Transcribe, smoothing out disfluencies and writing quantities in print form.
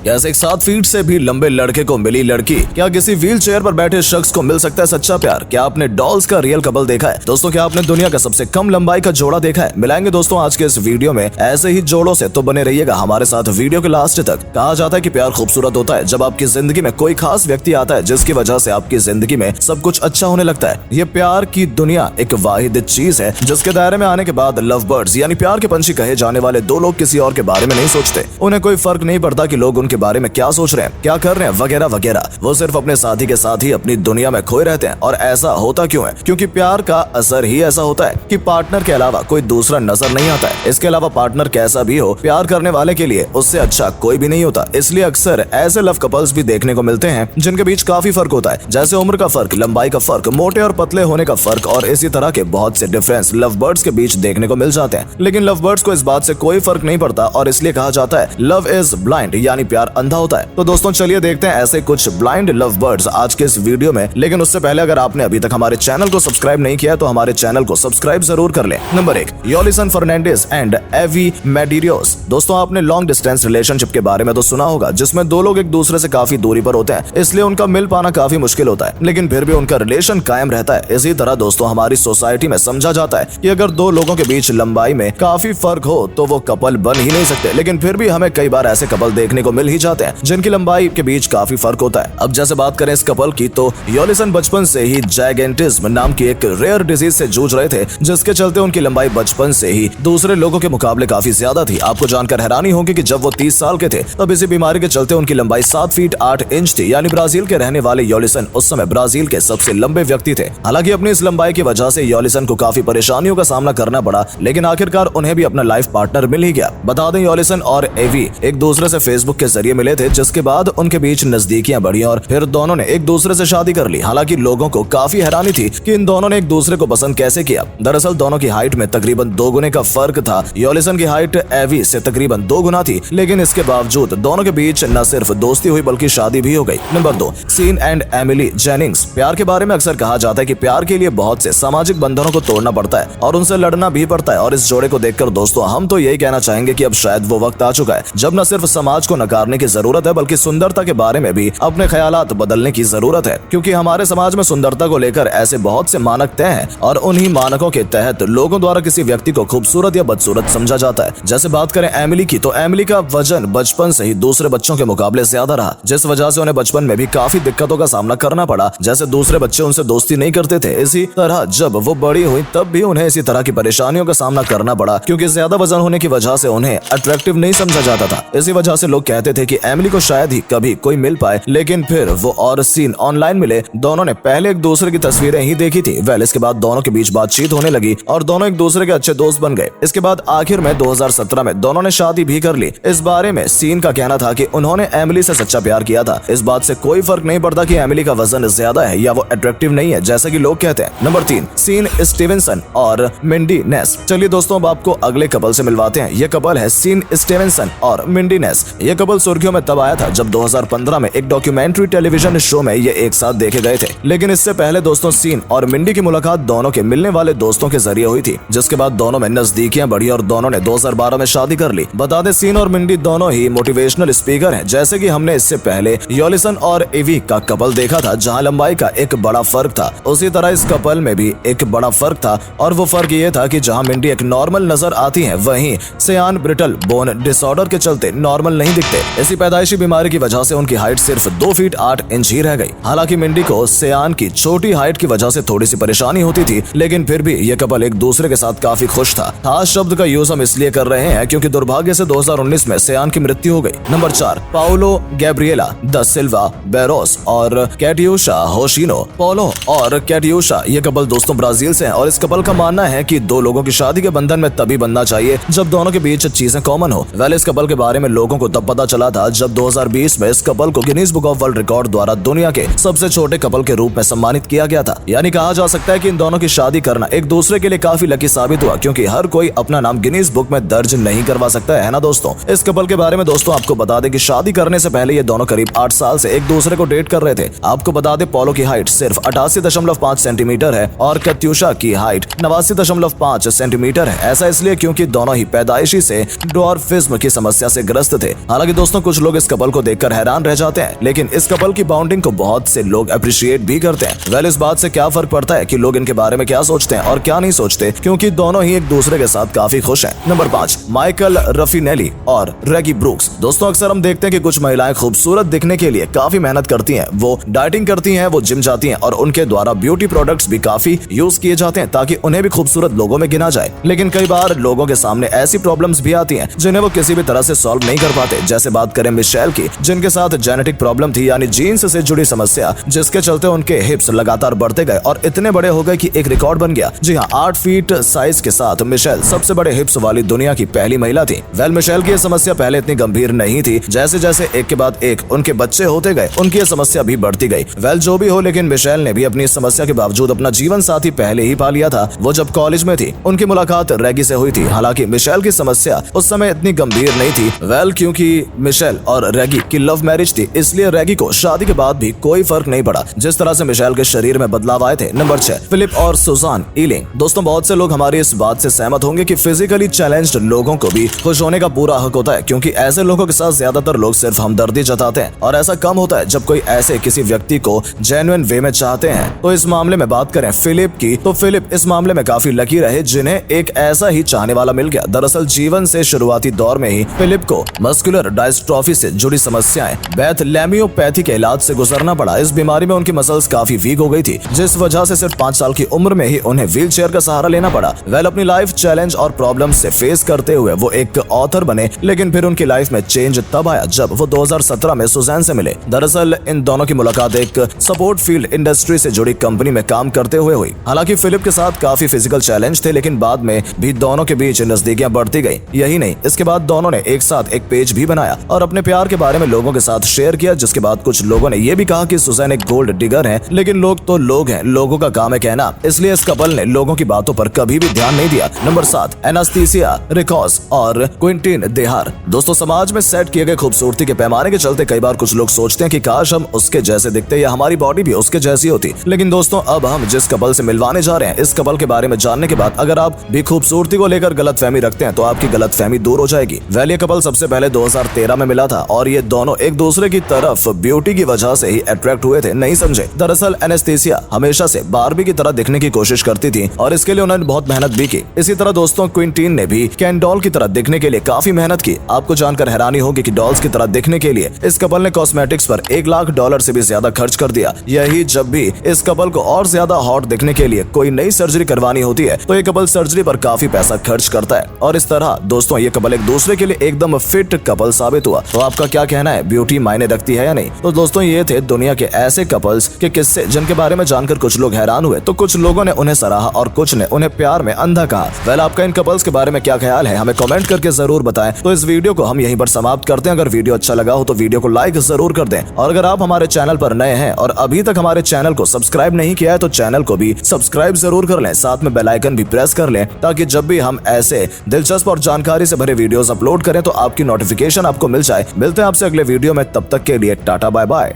क्या एक 7 फीट से भी लंबे लड़के को मिली लड़की? क्या किसी व्हील चेयर पर बैठे शख्स को मिल सकता है सच्चा प्यार? क्या आपने डॉल्स का रियल कपल देखा है? दोस्तों, क्या आपने दुनिया का सबसे कम लंबाई का जोड़ा देखा है? मिलाएंगे दोस्तों आज के इस वीडियो में ऐसे ही जोड़ों से, तो बने रहिएगा हमारे साथ वीडियो के लास्ट तक। कहा जाता है कि प्यार खूबसूरत होता है जब आपकी जिंदगी में कोई खास व्यक्ति आता है जिसकी वजह से आपकी जिंदगी में सब कुछ अच्छा होने लगता है। ये प्यार की दुनिया एक वाहिद चीज है जिसके दायरे में आने के बाद लव बर्ड्स यानी प्यार के पंछी कहे जाने वाले दो लोग किसी और के बारे में नहीं सोचते। उन्हें कोई फर्क नहीं पड़ता कि लोग उनके बारे में क्या सोच रहे हैं, क्या कर रहे हैं, वगैरह वगैरह। वो सिर्फ अपने साथी के साथ ही अपनी दुनिया में खोए रहते हैं। और ऐसा होता क्यों है? क्योंकि प्यार का असर ही ऐसा होता है कि पार्टनर के अलावा कोई दूसरा नजर नहीं आता है। इसके अलावा पार्टनर कैसा भी हो, प्यार करने वाले के लिए उससे अच्छा कोई भी नहीं होता। इसलिए अक्सर ऐसे लव कपल्स भी देखने को मिलते हैं जिनके बीच काफी फर्क होता है, जैसे उम्र का फर्क, लंबाई का फर्क, मोटे और पतले होने का फर्क और इसी तरह के बहुत से डिफरेंस लव बर्ड्स के बीच देखने को मिल जाते हैं। लेकिन लव बर्ड्स को इस बात से कोई फर्क नहीं पड़ता और इसलिए कहा जाता है लव इज ब्लाइंड, यानी प्यार अंधा होता है। तो दोस्तों चलिए देखते हैं ऐसे कुछ ब्लाइंड लव बर्ड्स आज के इस वीडियो में। लेकिन उससे पहले अगर आपने अभी तक हमारे चैनल को सब्सक्राइब नहीं किया तो हमारे चैनल को सब्सक्राइब जरूर कर लें। नंबर 1, योलिसन फर्नांडिस एंड एवी मेडिरियोस। दोस्तों, आपने लॉन्ग डिस्टेंस रिलेशनशिप के बारे में तो सुना होगा, जिसमें दो लोग एक दूसरे से काफी दूरी पर होते हैं, इसलिए उनका मिल पाना काफी मुश्किल होता है, लेकिन फिर भी उनका रिलेशन कायम रहता है। इसी तरह दोस्तों हमारी सोसाइटी में समझा जाता है कि अगर दो लोगों के बीच लंबाई में काफी फर्क हो तो वो कपल बन ही नहीं सकते। लेकिन फिर भी हमें कई बार ऐसे कपल देखने को मिल ही जाते हैं जिनकी लंबाई के बीच काफी फर्क होता है। अब जैसे बात करें इस कपल की, तो योलिसन बचपन से ही जायगेंटिज्म नाम की एक रेयर डिजीज से जूझ रहे थे, जिसके चलते उनकी लंबाई बचपन से ही दूसरे लोगों के मुकाबले काफी ज्यादा थी। आपको जानकर हैरानी होगी कि जब वो 30 साल के थे तब इसी बीमारी के चलते उनकी लंबाई 7 फीट 8 इंच थी। यानी ब्राजील के रहने वाले योलिसन उस समय ब्राजील के सबसे लंबे व्यक्ति थे। हालांकि अपनी इस लंबाई की वजह से योलिसन को काफी परेशानियों का सामना करना पड़ा, लेकिन आखिरकार उन्हें भी अपना लाइफ पार्टनर मिल ही गया। बता दें, योलिसन और एवी एक दूसरे से फेसबुक के जरिए मिले थे, जिसके बाद उनके बीच नजदीकियां बढ़ी और फिर दोनों ने एक दूसरे से शादी कर ली। हालांकि लोगों को काफी हैरानी थी कि इन दोनों ने एक दूसरे को पसंद कैसे किया। दरअसल दोनों की हाइट में तकरीबन 2 गुने का फर्क था। योलिसन की हाइट एवी से तकरीबन 2 गुना थी, लेकिन इसके बावजूद दोनों के बीच न सिर्फ दोस्ती हुई बल्कि शादी भी हो गई। Number 2, Sean and Emily Jennings. प्यार के बारे में अक्सर कहा जाता है कि प्यार के लिए बहुत से सामाजिक बंधनों को तोड़ना पड़ता है और उनसे लड़ना भी पड़ता है। और इस जोड़े को देखकर दोस्तों हम तो यही कहना चाहेंगे कि अब शायद वो वक्त आ चुका है जब न सिर्फ समाज को नकारने की जरूरत है बल्कि सुंदरता के बारे में भी अपने ख्यालात बदलने की जरूरत है। क्योंकि हमारे समाज में सुंदरता को लेकर ऐसे बहुत से मानक तय हैं और उन्हीं मानकों के तहत लोगों द्वारा किसी व्यक्ति को खूबसूरत या बदसूरत समझा जाता है। जैसे बात करें एमिली की, तो एमिली का वजन बचपन से ही दूसरे बच्चों के मुकाबले ज्यादा रहा, जिस वजह से उन्हें बचपन में भी काफी दिक्कतों का सामना करना पड़ा। जैसे दूसरे बच्चे उनसे दोस्ती नहीं करते थे, इसी तरह जब वो बड़ी हुई तब भी उन्हें इसी तरह की परेशानियों का सामना करना पड़ा, क्योंकि ज्यादा वजन होने की वजह से उन्हें अट्रैक्टिव नहीं समझा जाता था। इसी वजह से लोग कहते थे कि एमिली को शायद ही कभी कोई मिल पाए। लेकिन फिर वो और सीन ऑनलाइन मिले। दोनों ने पहले एक दूसरे की तस्वीरें ही देखी थी। इसके बाद दोनों के बीच बातचीत होने लगी और दोनों एक दूसरे के अच्छे दोस्त बन गए। इसके बाद आखिर में 2017 में दोनों ने शादी भी कर ली। इस बारे में सीन का कहना था कि उन्होंने एमिली से सच्चा प्यार किया था। इस बात से कोई फर्क नहीं पड़ता कि एमिली का वजन ज्यादा है या वो अट्रैक्टिव नहीं है जैसे कि लोग कहते हैं। नंबर 3, सीन स्टीवेंसन और मिंडी नेस। चलिए दोस्तों अब आपको अगले कपल से मिलवाते हैं। ये कपल है सीन स्टीवेंसन और मिंडी नेस। ये कपल सुर्खियों में तब आया था जब 2015 में एक डॉक्यूमेंट्री टेलीविजन शो में ये एक साथ देखे गए थे। लेकिन इससे पहले दोस्तों सीन और मिंडी की मुलाकात दोनों के मिलने वाले दोस्तों के जरिए हुई थी, जिसके बाद दोनों में नजदीकियां बढ़ी और दोनों ने 2012 में शादी कर ली। बता दें, सीन और मिंडी दोनों ही मोटिवेशनल स्पीकर हैं, जैसे कि हमने इससे पहले योलिसन और एवी का कपल देखा था जहां लंबाई का एक बड़ा फर्क था। उसी तरह इस कपल में भी एक बड़ा फर्क था और वो फर्क ये था कि जहां मिंडी एक नॉर्मल नजर आती है, वहीं सियान ब्रिटल बोन डिसऑर्डर के चलते नॉर्मल नहीं दिखते। इसी पैदाइशी बीमारी की वजह से उनकी हाइट सिर्फ 2 फीट 8 इंच ही रह गई। हालांकि मिंडी को सियान की छोटी हाइट की वजह से थोड़ी सी परेशानी होती थी, लेकिन फिर भी ये कपल एक दूसरे के साथ काफी खुश था। खास शब्द का यूज हम इसलिए कर रहे हैं क्योंकि दुर्भाग्य से 2019 में सियान की मृत्यु हो गई। Number 4, Paulo Gabriela the Silva Barrios और कैटियूशा होशिनो। पाउलो और कैटियूशा ये कपल दोस्तों ब्राजील से हैं और इस कपल का मानना है कि दो लोगों की शादी के बंधन में तभी बनना चाहिए जब दोनों के बीच चीजें कॉमन हो। इस कपल के बारे में लोगों को तब पता चला था जब 2020 में इस कपल को Guinness book of world record द्वारा दुनिया के सबसे छोटे कपल के रूप में सम्मानित किया गया था। यानी कहा जा सकता है कि इन दोनों की शादी करना एक दूसरे के लिए काफी लकी साबित हुआ, क्योंकि हर कोई अपना नाम गिनीज बुक में दर्ज नहीं करवा सकता है ना दोस्तों। इस कपल के बारे में दोस्तों आपको बता दें कि शादी करने से पहले ये दोनों करीब 8 साल से एक दूसरे को डेट कर रहे थे। आपको बता दें पोलो की हाइट सिर्फ 88.5 सेंटीमीटर है और कत्यूशा की हाइट 89.5 सेंटीमीटर है। ऐसा इसलिए क्योंकि दोनों ही पैदाइशी से ड्वार्फिज्म की समस्या से ग्रस्त थे। हालांकि दोस्तों दोस्तों कुछ लोग इस कपल को देखकर हैरान रह जाते हैं, लेकिन इस कपल की बॉन्डिंग को बहुत से लोग अप्रिशिएट भी करते हैं। वेल, इस बात से क्या फर्क पड़ता है कि लोग इनके बारे में क्या सोचते हैं और क्या नहीं सोचते, क्योंकि दोनों ही एक दूसरे के साथ काफी खुश हैं। नंबर 5, माइकल रफिनेली और रेगी ब्रूक्स। दोस्तों अक्सर हम देखते हैं कि कुछ महिलाएं खूबसूरत दिखने के लिए काफी मेहनत करती हैं, वो डाइटिंग करती हैं, वो जिम जाती हैं और उनके द्वारा ब्यूटी प्रोडक्ट्स भी काफी यूज किए जाते हैं ताकि उन्हें भी खूबसूरत लोगों में गिना जाए। लेकिन कई बार लोगों के सामने ऐसी प्रॉब्लम्स भी आती हैं जिन्हें वो किसी भी तरह से सॉल्व नहीं कर पाते। जैसे बात करें मिशेल की, जिनके साथ जेनेटिक प्रॉब्लम थी, यानी जीन्स से जुड़ी समस्या, जिसके चलते उनके हिप्स लगातार बढ़ते गए और इतने बड़े हो गए कि एक रिकॉर्ड बन गया। जी हाँ, 8 फीट साइज के साथ मिशेल सबसे बड़े हिप्स वाली दुनिया की पहली महिला थी। वेल, मिशेल की यह समस्या पहले इतनी गंभीर नहीं थी, जैसे जैसे एक के बाद एक उनके बच्चे होते गए उनकी यह समस्या भी बढ़ती गई। वेल, जो भी हो, लेकिन मिशेल ने भी अपनी समस्या के बावजूद अपना जीवन साथी पहले ही पा लिया था। वो जब कॉलेज में थी, उनकी मुलाकात रेगी से हुई थी। हालांकि मिशेल की समस्या उस समय इतनी गंभीर नहीं थी। वेल, क्योंकि मिशेल और रेगी की लव मैरिज थी, इसलिए रेगी को शादी के बाद भी कोई फर्क नहीं पड़ा जिस तरह से मिशेल के शरीर में बदलाव आए थे। नंबर 6, फिलिप और सुजान ईलिंग। दोस्तों बहुत से लोग हमारी इस बात से सहमत होंगे कि फिजिकली चैलेंज्ड लोगों को भी खुश होने का पूरा हक होता है, क्योंकि ऐसे लोगों के साथ ज्यादातर लोग सिर्फ हमदर्दी जताते हैं और ऐसा कम होता है जब कोई ऐसे किसी व्यक्ति को जेन्युइन वे में चाहते हैं। तो इस मामले में बात करें फिलिप की, तो फिलिप इस मामले में काफी लकी रहे जिन्हें एक ऐसा ही चाहने वाला मिल गया। दरअसल जीवन से शुरुआती दौर में ही फिलिप को मस्कुलर डायस्ट्रोफी से जुड़ी समस्याएं बैथलेमियोपैथी के इलाज से गुजरना पड़ा। इस बीमारी में उनकी मसल्स काफी वीक हो गई थी, जिस वजह से सिर्फ 5 साल की उम्र में ही उन्हें व्हील चेयर का सहारा लेना पड़ा। वेल, अपनी लाइफ चैलेंज और प्रॉब्लम से फेस करते हुए वो एक ऑथर बने, लेकिन फिर उनकी लाइफ में चेंज तब आया जब वो 2017 में सुजैन से मिले। दरअसल इन दोनों की मुलाकात एक सपोर्ट फील्ड इंडस्ट्री से जुड़ी कंपनी में काम करते हुए हुई। हालांकि फिलिप के साथ काफी फिजिकल चैलेंज थे, लेकिन बाद में भी दोनों के बीच नजदीकियां बढ़ती गई। यही नहीं, इसके बाद दोनों ने एक साथ एक पेज भी बनाया और अपने प्यार के बारे में लोगों के साथ शेयर किया, जिसके बाद कुछ लोगों ने यह भी कहा कि सुजैन एक गोल्ड डिगर है। लेकिन लोग तो लोग हैं, लोगों का काम है कहना, इसलिए इस कपल ने लोगों की बातों पर कभी भी ध्यान नहीं दिया। नंबर 7, एनास्टेसिया रिकॉस और क्विंटीन देहार। दोस्तों समाज में सेट किए गए खूबसूरती के पैमाने के चलते कई बार कुछ लोग सोचते हैं कि काश हम उसके जैसे दिखते या हमारी बॉडी भी उसके जैसी होती। लेकिन दोस्तों अब हम जिस कपल से मिलवाने जा रहे हैं, इस कपल के बारे में जानने के बाद अगर आप भी खूबसूरती को लेकर गलतफहमी रखते हैं तो आपकी गलतफहमी दूर हो जाएगी। वेल, ये कपल सबसे पहले 2013 में मिला था और ये दोनों एक दूसरे की तरफ ब्यूटी की वजह से ही अट्रैक्ट हुए थे, नहीं समझे। दरअसल एनास्टेसिया हमेशा से बार्बी की तरह दिखने की कोशिश करती थी और इसके लिए उन्होंने बहुत मेहनत भी की। इसी तरह दोस्तों क्विंटीन ने भी कैन डॉल की तरह दिखने के लिए काफी मेहनत की। आपको जानकर हैरानी होगी कि डॉल्स की तरह दिखने के लिए इस कपल ने कॉस्मेटिक्स पर $1 लाख से भी ज्यादा खर्च कर दिया। यही जब भी इस कपल को और ज्यादा हॉट दिखने के लिए कोई नई सर्जरी करवानी होती है तो ये कपल सर्जरी पर काफी पैसा खर्च करता है। और इस तरह दोस्तों ये कपल एक दूसरे के लिए एकदम फिट कपल साबित हुआ। तो आपका क्या कहना है, ब्यूटी मायने रखती है या नहीं? तो दोस्तों ये थे दुनिया के ऐसे कपल्स के किस्से जिनके बारे में जानकर कुछ लोग हैरान हुए, तो कुछ लोगों ने उन्हें सराहा और कुछ ने उन्हें प्यार में अंधा कहा। वेल, आपका इन कपल्स के बारे में क्या ख्याल है, हमें कमेंट करके जरूर बताएं। तो इस वीडियो को हम यहीं पर समाप्त करते हैं। अगर वीडियो अच्छा लगा हो तो वीडियो को लाइक जरूर कर दें और अगर आप हमारे चैनल पर नए हैं और अभी तक हमारे चैनल को सब्सक्राइब नहीं किया है तो चैनल को भी सब्सक्राइब जरूर कर लें, साथ में बेल आइकन भी प्रेस कर लें ताकि जब भी हम ऐसे दिलचस्प और जानकारी से भरे वीडियोस अपलोड करें तो आपकी नोटिफिकेशन आपको मिल जाए। मिलते हैं आपसे अगले वीडियो में, तब तक के लिए टाटा बाय बाय।